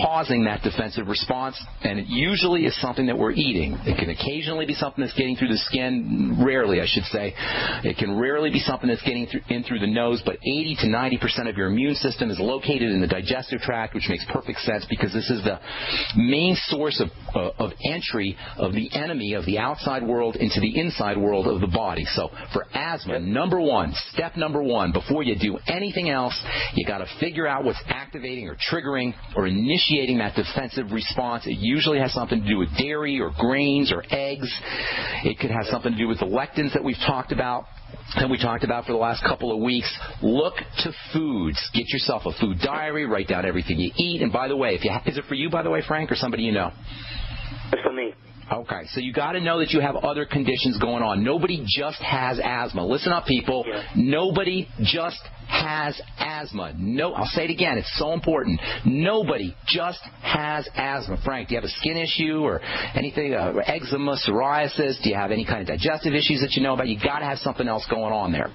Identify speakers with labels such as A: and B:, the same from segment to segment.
A: causing that defensive response, and it usually is something that we're eating. It can occasionally be something that's getting through the skin, rarely I should say. It can rarely be something that's getting in through the nose, but 80 to 90% of your immune system is located in the digestive tract, which makes perfect sense because this is the main source of entry of the enemy of the outside world into the inside world of the body. So for asthma, step number one, before you do anything else, you got to figure out what's activating or triggering or initiating that defensive response. It usually has something to do with dairy or grains or eggs. It could have something to do with the lectins that we've talked about. And we talked about for the last couple of weeks. Look to foods. Get yourself a food diary. Write down everything you eat. And by the way, is it for you, by the way, Frank, or somebody you know?
B: It's for me.
A: Okay, so you got to know that you have other conditions going on. Nobody just has asthma. Listen up, people.
B: Yeah.
A: Nobody just has asthma. No, I'll say it again. It's so important. Nobody just has asthma. Frank, do you have a skin issue or anything, eczema, psoriasis? Do you have any kind of digestive issues that you know about? You got to have something else going on there.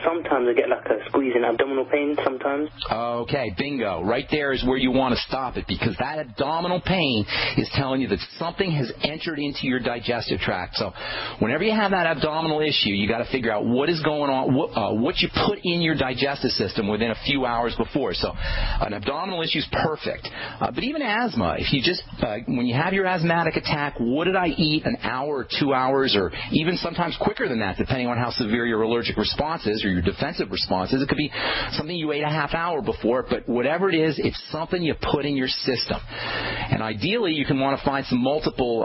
B: Sometimes I get like a squeezing abdominal pain sometimes.
A: Okay, bingo. Right there is where you want to stop it, because that abdominal pain is telling you that something has entered into your digestive tract. So whenever you have that abdominal issue, you got to figure out what is going on, what you put in your digestive system within a few hours before. So an abdominal issue is perfect. But even asthma, if you just, when you have your asthmatic attack, what did I eat an hour or 2 hours or even sometimes quicker than that, depending on how severe your allergic response is or your defensive responses. It could be something you ate a half hour before, but whatever it is, it's something you put in your system. And ideally, you can want to find some multiple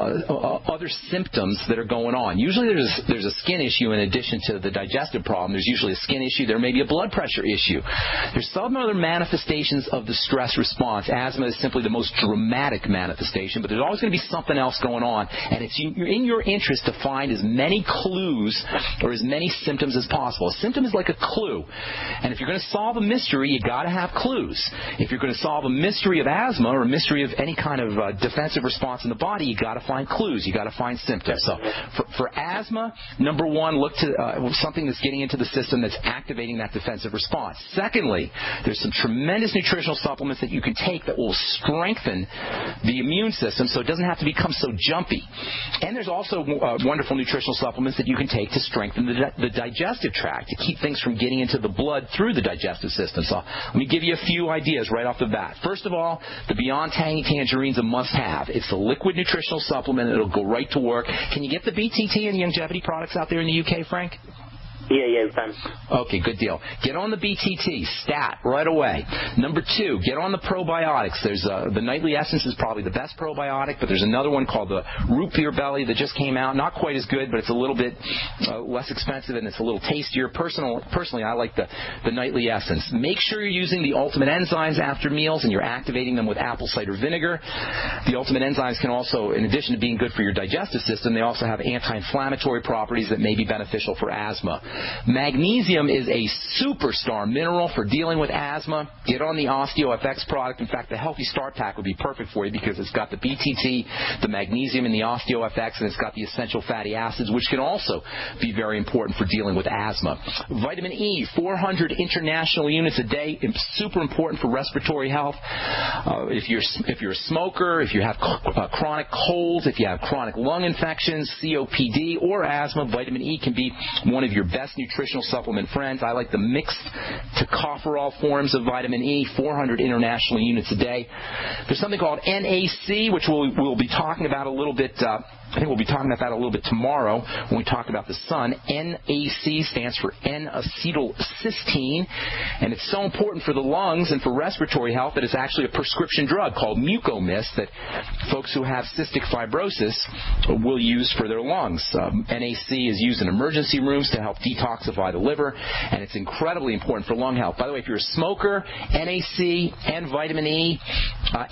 A: other symptoms that are going on. Usually there's a skin issue in addition to the digestive problem. There's usually a skin issue. There may be a blood pressure issue. There's some other manifestations of the stress response. Asthma is simply the most dramatic manifestation, but there's always going to be something else going on, and it's in your interest to find as many clues or as many symptoms as possible. A symptom is like a clue, and if you're going to solve a mystery, you got to have clues. If you're going to solve a mystery of asthma or a mystery of any kind of defensive response in the body, you got to find clues. You got to find symptoms. So for asthma, number one, look to something that's getting into the system that's activating that defensive response. Secondly, there's some tremendous nutritional supplements that you can take that will strengthen the immune system so it doesn't have to become so jumpy. And there's also wonderful nutritional supplements that you can take to strengthen the digestive tract, to keep things from getting into the blood through the digestive system. So let me give you a few ideas right off the bat. First of all, the Beyond Tangy Tangerine is a must-have. It's a liquid nutritional supplement. It'll go right to work. Can you get the BTT and the longevity products out there in the UK, Frank?
B: Yeah, Ben.
A: Okay, good deal. Get on the BTT, stat, right away. Number two, get on the probiotics. There's the Nightly Essence is probably the best probiotic, but there's another one called the Root Beer Belly that just came out. Not quite as good, but it's a little bit less expensive and it's a little tastier. Personally, I like the Nightly Essence. Make sure you're using the Ultimate Enzymes after meals and you're activating them with apple cider vinegar. The Ultimate Enzymes can also, in addition to being good for your digestive system, they also have anti-inflammatory properties that may be beneficial for asthma. Magnesium is a superstar mineral for dealing with asthma. Get on the OsteoFX product. In fact, the Healthy Start Pack would be perfect for you because it's got the BTT, the magnesium, and the OsteoFX, and it's got the essential fatty acids, which can also be very important for dealing with asthma. Vitamin E, 400 international units a day, super important for respiratory health. If you're a smoker, if you have chronic colds, if you have chronic lung infections, COPD, or asthma, vitamin E can be one of your best nutritional supplement friends. I like the mixed tocopherol forms of vitamin E, 400 international units a day. There's something called NAC, which we'll be talking about a little bit. I think we'll be talking about that a little bit tomorrow when we talk about the sun. NAC stands for N-acetylcysteine, and it's so important for the lungs and for respiratory health that it's actually a prescription drug called Mucomyst that folks who have cystic fibrosis will use for their lungs. NAC is used in emergency rooms to help detoxify the liver, and it's incredibly important for lung health. By the way, if you're a smoker, NAC and vitamin E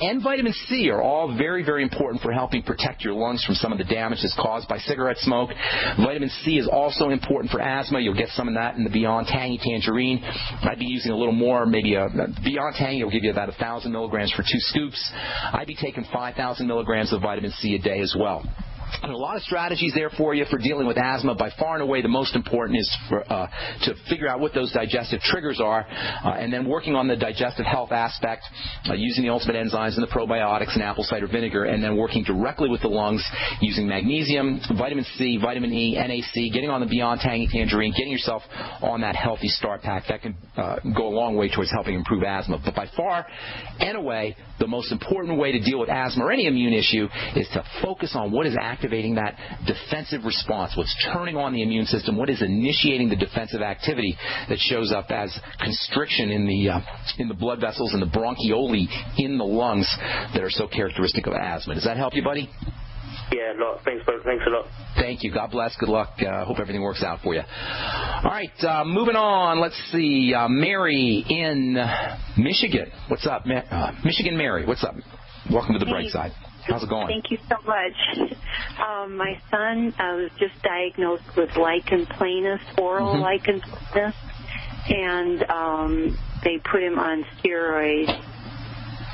A: and vitamin C are all very, very important for helping protect your lungs from some of the damage that's caused by cigarette smoke. Vitamin C is also important for asthma. You'll get some of that in the Beyond Tangy Tangerine. I'd be using a little more, maybe Beyond Tangy will give you about 1,000 milligrams for 2 scoops. I'd be taking 5,000 milligrams of vitamin C a day as well. There are a lot of strategies there for you for dealing with asthma. By far and away, the most important is to figure out what those digestive triggers are, and then working on the digestive health aspect, using the ultimate enzymes and the probiotics and apple cider vinegar, and then working directly with the lungs using magnesium, vitamin C, vitamin E, NAC, getting on the Beyond Tangy Tangerine, getting yourself on that healthy start pack. That can go a long way towards helping improve asthma. But by far and away, the most important way to deal with asthma or any immune issue is to focus on what is activating that defensive response, what's turning on the immune system, what is initiating the defensive activity that shows up as constriction in the blood vessels and the bronchioli in the lungs that are so characteristic of asthma. Does that help you, buddy?
B: Yeah, a lot. Thanks a lot.
A: Thank you. God bless. Good luck. Hope everything works out for you. All right, moving on. Let's see. Mary in Michigan. What's up, Michigan Mary? What's up? Welcome to the bright side. How's it going?
C: Thank you so much. My son was just diagnosed with lichen planus, oral lichen planus, and they put him on steroids.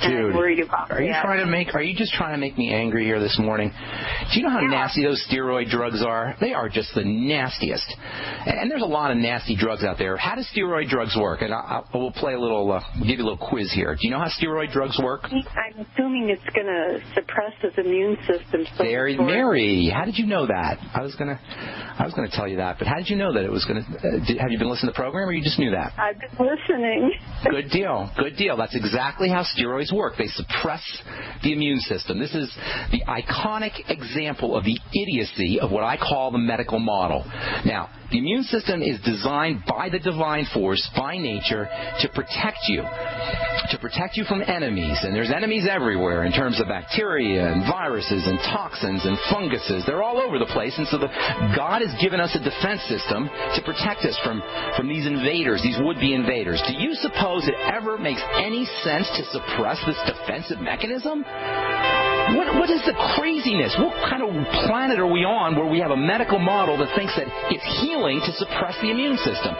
A: Dude,
C: I'm worried about
A: are you just trying to make me angry here this morning? Do you know how nasty those steroid drugs are? They are just the nastiest. And there's a lot of nasty drugs out there. How do steroid drugs work? And we'll play a little, we'll give you a little quiz here. Do you know how steroid drugs work?
C: I'm assuming it's going to suppress his immune system. So
A: Mary, how did you know that? I was going to tell you that, but how did you know that it was going to? Have you been listening to the program, or you just knew that?
C: I've been listening.
A: Good deal. Good deal. That's exactly how steroids work. They suppress the immune system. This is the iconic example of the idiocy of what I call the medical model. Now, the immune system is designed by the divine force, by nature, to protect you from enemies. And there's enemies everywhere in terms of bacteria and viruses and toxins and funguses. They're all over the place. And so God has given us a defense system to protect us from these invaders, these would-be invaders. Do you suppose it ever makes any sense to suppress this defensive mechanism? What is the craziness? What kind of planet are we on where we have a medical model that thinks that it's healing to suppress the immune system?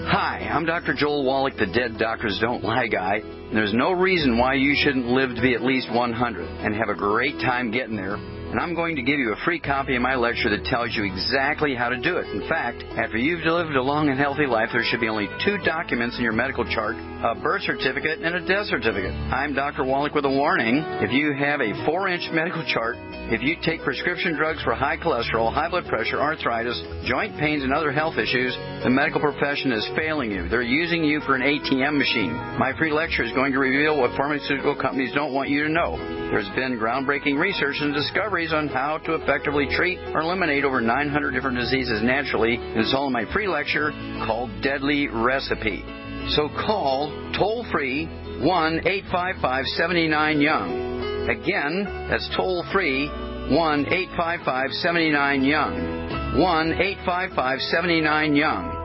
D: Hi, I'm Dr. Joel Wallach, the Dead Doctors Don't Lie guy. There's no reason why you shouldn't live to be at least 100 and have a great time getting there. And I'm going to give you a free copy of my lecture that tells you exactly how to do it. In fact, after you've lived a long and healthy life, there should be only 2 documents in your medical chart, a birth certificate and a death certificate. I'm Dr. Wallach with a warning. If you have a 4-inch medical chart, if you take prescription drugs for high cholesterol, high blood pressure, arthritis, joint pains, and other health issues, the medical profession is failing you. They're using you for an ATM machine. My free lecture is going to reveal what pharmaceutical companies don't want you to know. There's been groundbreaking research and discoveries on how to effectively treat or eliminate over 900 different diseases naturally, and it's all in my free lecture called Deadly Recipe. So call toll-free 1-855-79-YOUNG. Again, that's toll-free 1-855-79-YOUNG. 1-855-79-YOUNG.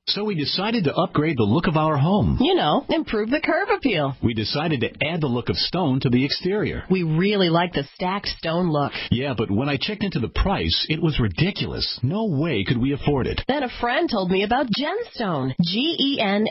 E: So we decided to upgrade the look of our home.
F: You know, improve the curb appeal.
E: We decided to add the look of stone to the exterior.
F: We really like the stacked stone look.
E: Yeah, but when I checked into the price, it was ridiculous. No way could we afford it.
F: Then a friend told me about Genstone. Genstone.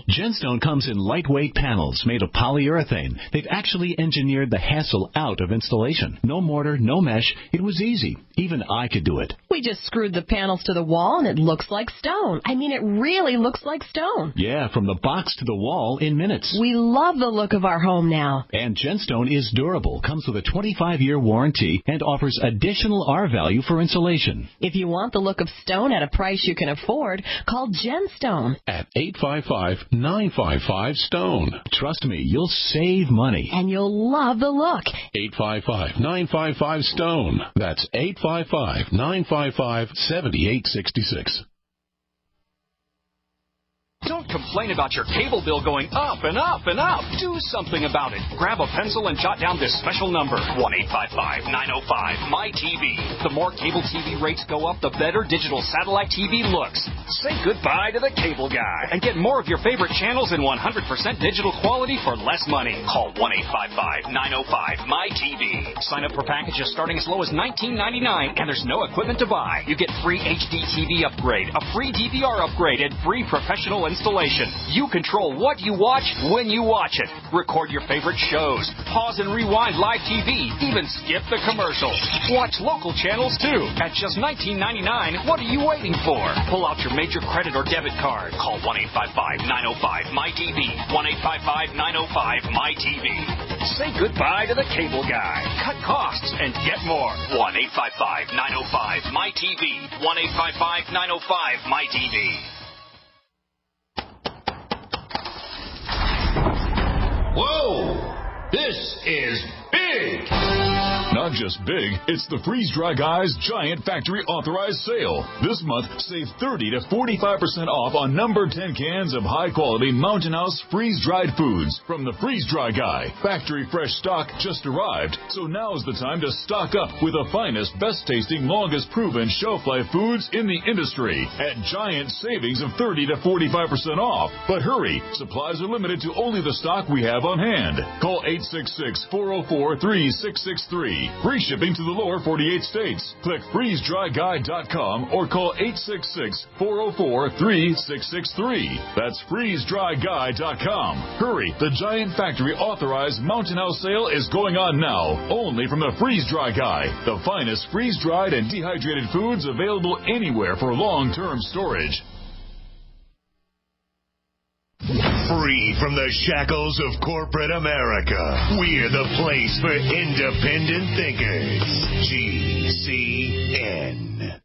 E: Genstone comes in lightweight panels made of polyurethane. They've actually engineered the hassle out of installation. No mortar, no mesh. It was easy. Even I could do it.
F: We just screwed the panels to the wall and it looks like stone. I mean, it really looks like stone.
E: Yeah, from the box to the wall in minutes.
F: We love the look of our home now.
E: And Genstone is durable, comes with a 25-year warranty, and offers additional R-value for insulation.
F: If you want the look of stone at a price you can afford, call Genstone
E: at 855-955-STONE. Trust me, you'll save money.
F: And you'll love the look.
E: 855-955-STONE. That's 855-955-7866.
G: Don't complain about your cable bill going up and up and up. Do something about it. Grab a pencil and jot down this special number, 1-855-905-MY-TV. The more cable TV rates go up, the better digital satellite TV looks. Say goodbye to the cable guy and get more of your favorite channels in 100% digital quality for less money. Call 1-855-905-MY-TV. Sign up for packages starting as low as $19.99, and there's no equipment to buy. You get free HD TV upgrade, a free DVR upgrade, and free professional installation. You control what you watch when you watch it. Record your favorite shows. Pause and rewind live TV. Even skip the commercials. Watch local channels too. At just $19.99, what are you waiting for? Pull out your major credit or debit card. Call 1-855-905-MyTV. 1-855-905-MyTV. Say goodbye to the cable guy. Cut costs and get more. 1-855-905-MyTV. 1-855-905-MyTV.
H: Whoa! This is big! Not just big, it's the Freeze Dry Guy's giant factory authorized sale. This month, save 30 to 45% off on number 10 cans of high quality Mountain House freeze dried foods from the Freeze Dry Guy. Factory fresh stock just arrived, so now's the time to stock up with the finest, best tasting, longest proven shelf life foods in the industry at giant savings of 30 to 45% off. But hurry, supplies are limited to only the stock we have on hand. Call 866-404-3663. Free shipping to the lower 48 states. Click freezedryguy.com or call 866-404-3663. That's freezedryguy.com. Hurry, the giant factory authorized Mountain House sale is going on now, only from the Freeze Dry Guy. The finest freeze-dried and dehydrated foods available anywhere for long-term storage.
I: Free from the shackles of corporate America, we're the place for independent thinkers. GCN.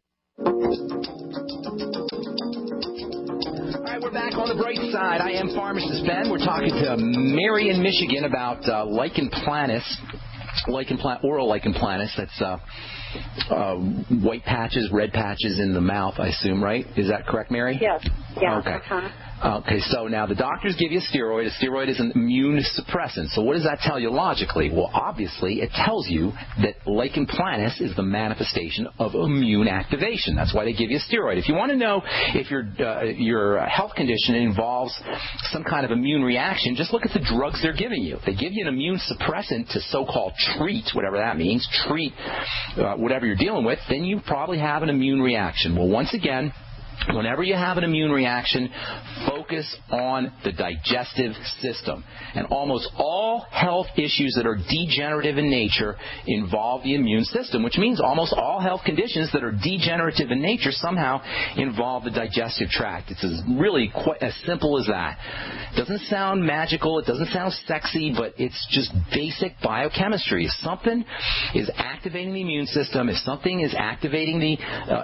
A: All right, we're back on the bright side. I am Pharmacist Ben. We're talking to Mary in Michigan about lichen planus, oral lichen planus. That's white patches, red patches in the mouth, I assume, right? Is that correct, Mary?
C: Yes. Yeah.
A: Okay. Okay, so now the doctors give you a steroid. A steroid is an immune suppressant. So what does that tell you logically? Well, obviously, it tells you that lichen planus is the manifestation of immune activation. That's why they give you a steroid. If you want to know if your health condition involves some kind of immune reaction, just look at the drugs they're giving you. If they give you an immune suppressant to so-called treat, whatever that means, whatever you're dealing with, then you probably have an immune reaction. Well, once again, whenever you have an immune reaction, focus on the digestive system. And almost all health issues that are degenerative in nature involve the immune system, which means almost all health conditions that are degenerative in nature somehow involve the digestive tract. It's really quite as simple as that. It doesn't sound magical, it doesn't sound sexy, but it's just basic biochemistry. If something is activating the immune system, if something is activating the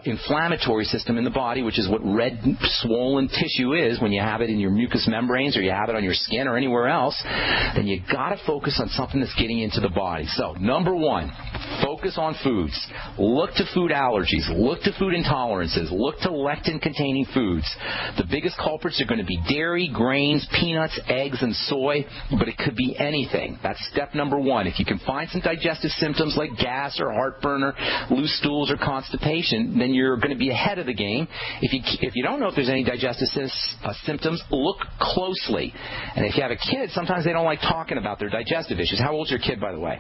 A: inflammatory system in the body, which is what red swollen tissue is when you have it in your mucous membranes or you have it on your skin or anywhere else, then you got to focus on something that's getting into the body. So, number one, focus on foods. Look to food allergies. Look to food intolerances. Look to lectin-containing foods. The biggest culprits are going to be dairy, grains, peanuts, eggs, and soy, but it could be anything. That's step number one. If you can find some digestive symptoms like gas or heartburn or loose stools or constipation, then you're going to be ahead of the game. If you don't know if there's any digestive symptoms, look closely. And if you have a kid, sometimes they don't like talking about their digestive issues. How old's your kid, by the way?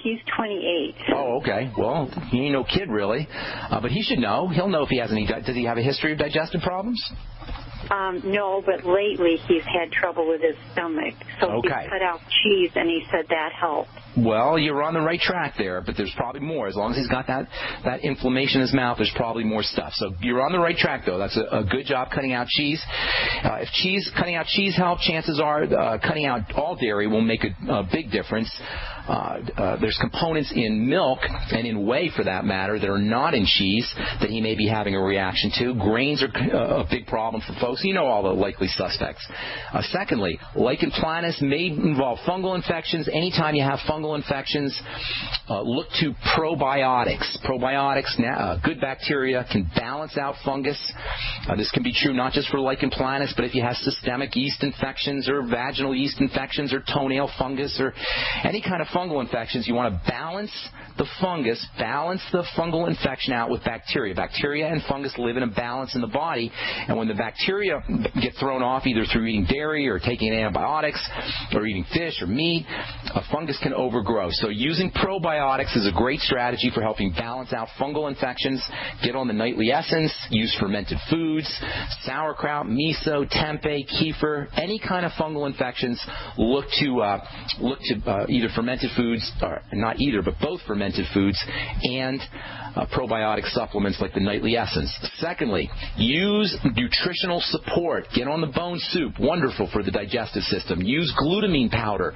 C: He's 28.
A: Oh, okay. Well, he ain't no kid, really. But he should know. He'll know if he has any. Does he have a history of digestive problems?
C: No, but lately he's had trouble with his stomach. So he cut out cheese, and he said that helped.
A: Well, you're on the right track there, but there's probably more. As long as he's got that inflammation in his mouth, there's probably more stuff. So you're on the right track, though. That's a good job cutting out cheese. If cutting out cheese helps, chances are cutting out all dairy will make a big difference. There's components in milk and in whey, for that matter, that are not in cheese that he may be having a reaction to. Grains are a big problem for folks. You know all the likely suspects. Secondly, lichen planus may involve fungal infections. Anytime you have fungal infections, look to probiotics. Probiotics, good bacteria, can balance out fungus. This can be true not just for lichen planus, but if you have systemic yeast infections or vaginal yeast infections or toenail fungus or any kind of fungal infections, you want to balance the fungus, balance the fungal infection out with bacteria. Bacteria and fungus live in a balance in the body, and when the bacteria get thrown off either through eating dairy or taking antibiotics or eating fish or meat, a fungus can overgrow. So using probiotics is a great strategy for helping balance out fungal infections. Get on the nightly essence. Use fermented foods, sauerkraut, miso, tempeh, kefir, any kind of fungal infections. Look to either fermented foods, or not either, but both fermented foods, and probiotic supplements like the nightly essence. Secondly, use nutritional support. Get on the bone soup. Wonderful for the digestive system. Use glutamine powder.